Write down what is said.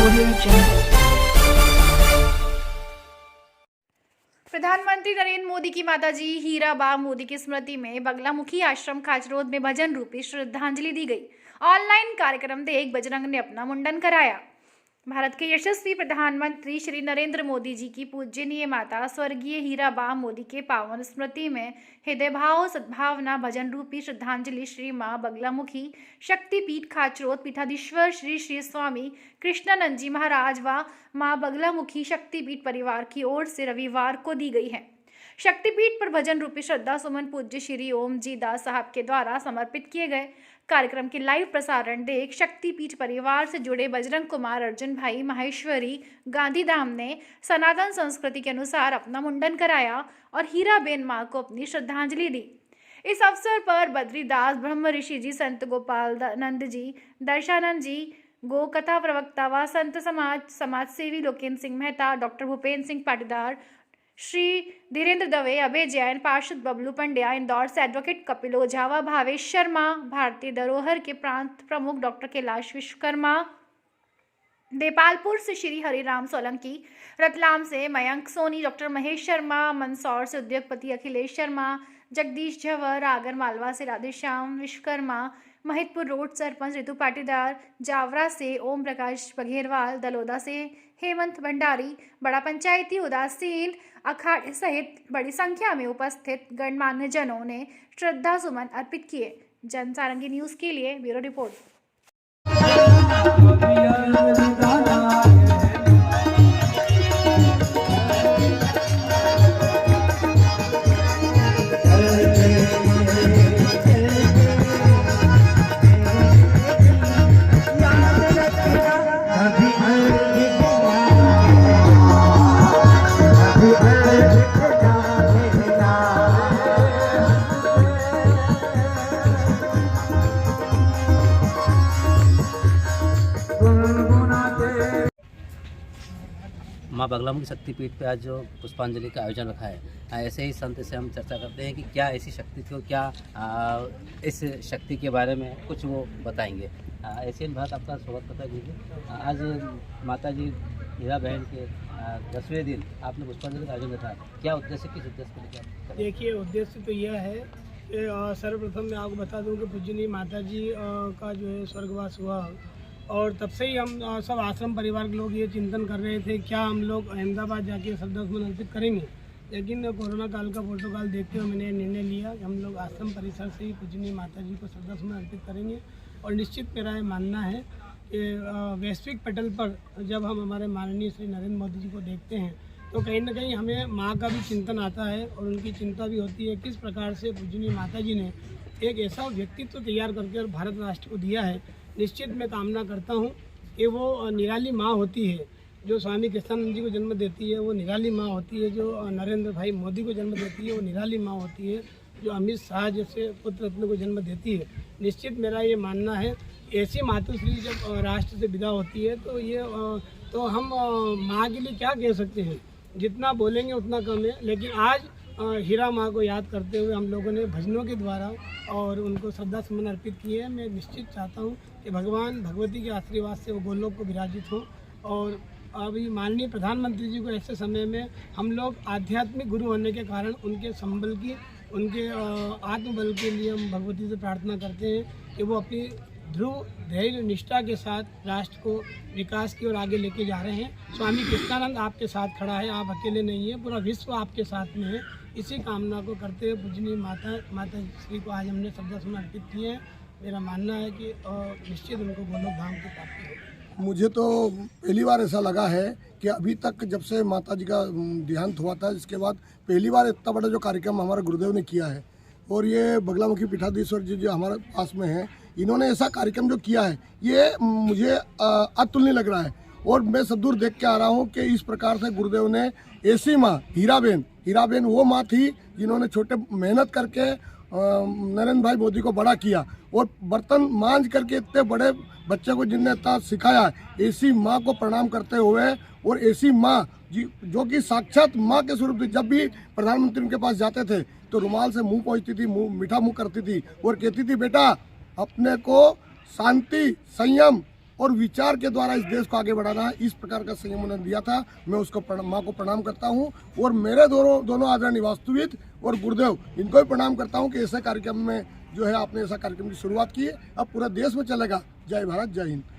प्रधानमंत्री नरेंद्र मोदी की माताजी हीराबा मोदी की स्मृति में बगलामुखी आश्रम खाचरोद में भजन रूपी श्रद्धांजलि दी गई। ऑनलाइन कार्यक्रम देख बजरंग ने अपना मुंडन कराया। भारत के यशस्वी प्रधानमंत्री श्री नरेंद्र मोदी जी की पूजनीय माता स्वर्गीय हीराबा मोदी के पावन स्मृति में हृदय भाव सद्भावना भजन रूपी श्रद्धांजलि श्री मां बगलामुखी शक्तिपीठ खाचरोद पीठाधीश्वर श्री श्री स्वामी कृष्णानंद जी महाराज व मां बगलामुखी शक्तिपीठ परिवार की ओर से रविवार को दी गई है। शक्तिपीठ पर भजन रूपी श्रद्धा सुमन पूज्य श्री ओम जी दास साहब के द्वारा समर्पित किए गए। कार्यक्रम के लाइव प्रसारण देख शक्तिपीठ परिवार से जुड़े बजरंग कुमार अर्जुन भाई माहेश्वरी गांधीधाम ने सनातन संस्कृति के अनुसार अपना मुंडन कराया और हीराबेन मां को अपनी श्रद्धांजलि दी। इस अवसर पर बद्रीदास ब्रह्म ऋषि जी, संत गोपाल नंद जी, दर्शानंद जी, गो कथा प्रवक्ता व संत समाज सेवी लोकेंद्र सिंह मेहता, डॉक्टर भूपेंद्र सिंह पाटीदार, श्री धीरेन्द्र दवे, अभय जैन, पार्षद बबलू पंड्या, इंदौर से एडवोकेट कपिल ओझा व भावेश शर्मा, भारतीय धरोहर के प्रांत प्रमुख डॉक्टर कैलाश विश्वकर्मा, देपालपुर से श्री हरिराम सोलंकी, रतलाम से मयंक सोनी, डॉक्टर महेश शर्मा, मंदसौर से उद्योगपति अखिलेश शर्मा, जगदीश झवर, आगर मालवा से राधेश्याम विश्वकर्मा, महितपुर रोड सरपंच ऋतु पाटीदार, जावरा से ओम प्रकाश बघेरवाल, दलोदा से हेमंत भंडारी, बड़ा पंचायती उदासीन अखाड़े सहित बड़ी संख्या में उपस्थित गणमान्य जनों ने श्रद्धा सुमन अर्पित किए। जनसारंगी न्यूज के लिए ब्यूरो रिपोर्ट। माँ बगलामुखी शक्तिपीठ पे आज जो पुष्पांजलि का आयोजन रखा है, ऐसे ही संत से हम चर्चा करते हैं कि क्या ऐसी शक्ति थी, क्या इस शक्ति के बारे में कुछ वो बताएंगे। एशियन भारत आपका स्वागत करता है। आज माता जी हीरा बहन के 10वें दिन आपने पुष्पांजलि का आयोजन रखा है, क्या उद्देश्य, किस उद्देश्य को लेकर? देखिए, उद्देश्य तो यह है कि सर्वप्रथम मैं आपको बता दूं कि पूजनीय माता जी का जो है स्वर्गवास हुआ, और तब से ही हम सब आश्रम परिवार के लोग ये चिंतन कर रहे थे क्या हम लोग अहमदाबाद जाके श्रद्धासुमन अर्पित करेंगे। लेकिन कोरोना काल का प्रोटोकॉल देखते हुए मैंने निर्णय लिया कि हम लोग आश्रम परिसर से ही पूजनीय माता जी को श्रद्धासुमन अर्पित करेंगे। और निश्चित मेरा ये मानना है कि वैश्विक पटल पर जब हम हमारे माननीय श्री नरेंद्र मोदी जी को देखते हैं तो कहीं ना कहीं हमें माँ का भी चिंतन आता है और उनकी चिंता भी होती है किस प्रकार से पूजनीय माता जी ने एक ऐसा व्यक्तित्व तैयार करके और भारत राष्ट्र को दिया है। निश्चित मैं कामना करता हूँ कि वो निराली माँ होती है जो स्वामी कृष्णानंद जी को जन्म देती है, वो निराली माँ होती है जो नरेंद्र भाई मोदी को जन्म देती है, वो निराली माँ होती है जो अमित शाह जैसे पुत्र रत्न को जन्म देती है। निश्चित मेरा ये मानना है ऐसी मातुश्री जब राष्ट्र से विदा होती है तो हम माँ के लिए क्या कह सकते हैं, जितना बोलेंगे उतना कम है। लेकिन आज हीरा माँ को याद करते हुए हम लोगों ने भजनों के द्वारा और उनको श्रद्धा सुमन अर्पित किए हैं। मैं निश्चित चाहता हूँ कि भगवान भगवती के आशीर्वाद से वो गोलोक को विराजित हों। और अभी माननीय प्रधानमंत्री जी को ऐसे समय में हम लोग आध्यात्मिक गुरु होने के कारण उनके संबल की, उनके आत्मबल के लिए हम भगवती से प्रार्थना करते हैं कि वो अपनी ध्रुव धैर्य निष्ठा के साथ राष्ट्र को विकास की ओर आगे लेके जा रहे हैं। स्वामी कृष्णानंद आपके साथ खड़ा है, आप अकेले नहीं हैं, पूरा विश्व आपके साथ में है। इसी कामना को करते हुए पूजनीय माता श्री को आज हमने श्रद्धा सुमन अर्पित किए हैं। मेरा मानना है कि निश्चित उनको गोलोक धाम की प्राप्ति हो। मुझे तो पहली बार ऐसा लगा है कि अभी तक जब से माता जी का देहांत हुआ था, इसके बाद पहली बार इतना बड़ा जो कार्यक्रम हमारे गुरुदेव ने किया है। और ये बगलामुखी पीठाधीश्वर जी जो हमारे पास में है, इन्होंने ऐसा कार्यक्रम जो किया है ये मुझे अतुलनीय लग रहा है। और मैं सब दूर देख के आ रहा हूँ कि इस प्रकार से गुरुदेव ने ऐसी माँ हीराबेन वो माँ थी जिन्होंने छोटे मेहनत करके नरेंद्र भाई मोदी को बड़ा किया और बर्तन मांझ करके इतने बड़े बच्चे को जिनने इतना सिखाया, ऐसी माँ को प्रणाम करते हुए और ऐसी माँ जो कि साक्षात माँ के स्वरूप थी। जब भी प्रधानमंत्री उनके पास जाते थे तो रुमाल से मुंह पोंछती थी, मीठा मुंह करती थी और कहती थी बेटा अपने को शांति, संयम और विचार के द्वारा इस देश को आगे बढ़ाना है, इस प्रकार का संयम उन्होंने दिया था। मैं उसको माँ को प्रणाम करता हूँ और मेरे दोनों आदरणीय वास्तुविद और गुरुदेव इनको भी प्रणाम करता हूँ कि ऐसे कार्यक्रम में जो है आपने ऐसा कार्यक्रम की शुरुआत की है, अब पूरा देश में चलेगा। जय भारत, जय हिंद।